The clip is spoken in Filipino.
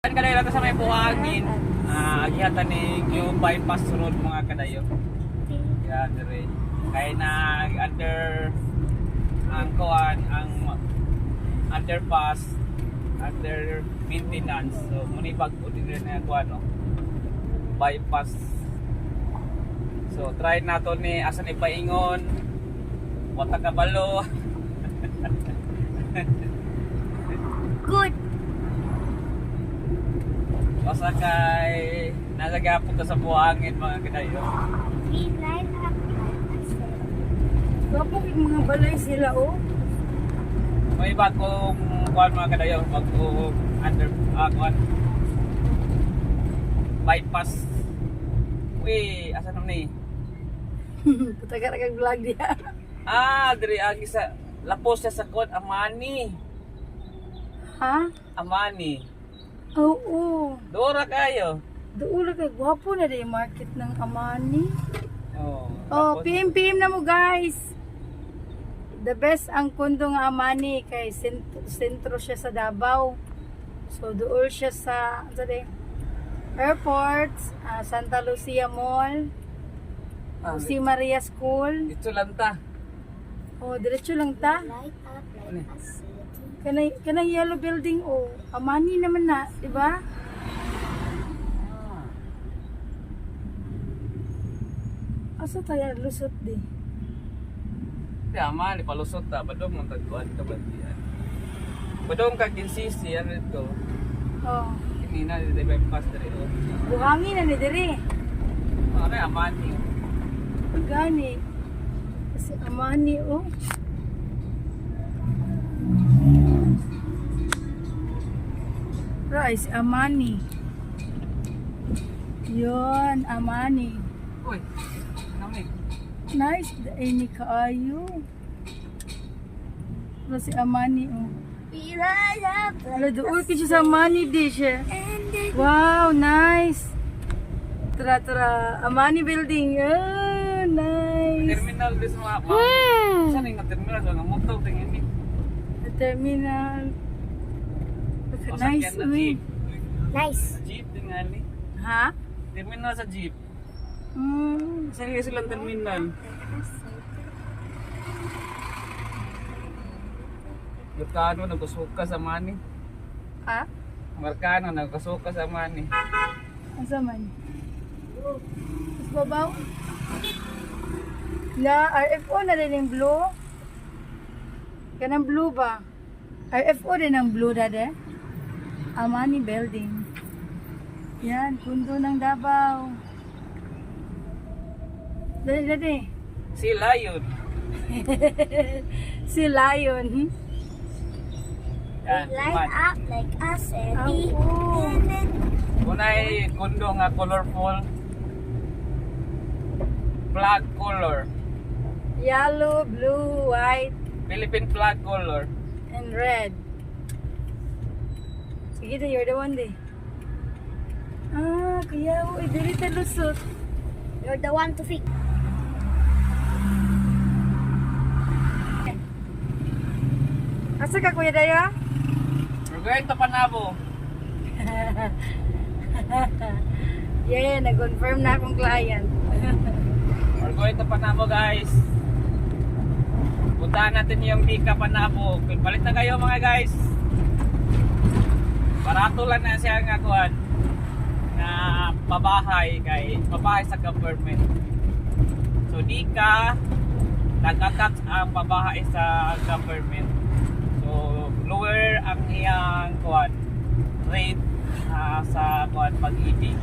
Kan kanila sa may buhangin, agihatan ni yung bypass road mga kadayo. Ya dire. Kay na under ang kuan ang underpass under maintenance. So muni bag-o din na kuan no. Bypass. So try nato ni asa ni paingon. Wata kabalo. Good. Basta kay nalagapon ka sa buhangin mga kadayo. We line up like I said. Kapag mga balay sila, oh. May bagong kuan mga kadayo, bagong under kuan bypass. Uy, asa na ni? Patagar-agar vlog dia. Diri agi sa lapos siya sa kuan Amani. Ha? Amani. Oo. Dora kayo. Doon lang kay gwapo na din yung market ng Amani. Oh. Oh, PM na mo guys. The best ang kundo nga Amani kay sentro siya sa Davao. So doon siya sa airport, Santa Lucia Mall, Jose Maria School. Dito lang ta. Oh, diretso lang ta. Light up like a city. Kanang yellow building, oh. Amani naman na, di ba? Asa tayo lusot di? Di Amani palusot ta, badong mong tagkuan ka ba diyan. Badong ka kinsisi ano ito. Oh. Hindi na di bypass diri. Buhangin na ni diri. Ano Amani? Gani. Kasi Amani, oh. Rice, Amani. Yun, Amani. Uy. Ano ni? Nice, ini kaayo. Pero si Amani, oh. We line up Ala, like doon ka siya sa Amani dish, eh. and then Wow, nice. Tara, Amani building. Oh, nice. Terminal dis mga Saan yung terminal? So, nga motor tingin ni. The terminal. O, Nice, sakyan na uy. jeep. nice. Jeep tingnan ni. Ha? Terminal sa jeep. Mm. Saan yung silang terminal? Markano nagkasuka sa Mani. Ha? Markano nagkasuka sa Mani. Asa man? Mas babaw? Na, RFO na rin yung blue. Kanang blue ba? RFO din ang blue dade. Amani building. Yan, pundo ng Davao. Dali. Sila yun. Si Lion. Yan, We line man. up like a city. Oo. And then Unay kundo nga colorful. Flag color. Yellow, blue, white, Philippine flag color. and red. Sige na, you're the one day. Kaya mo, dili ta lusot. you're the one to fix. Asa ka, Kuya Dayo? Roberto Panabo. Yeah, nag-confirm na akong client. Roberto Panabo guys. Puntahan natin yung Bika Panabo. Palit na kayo mga guys. Barato lang na siya nga kuhan na pabahay sa government. So di ka nag-attach ang pabahay sa government. So lower ang iyang kuhan rate sa kuhan pag-ibig.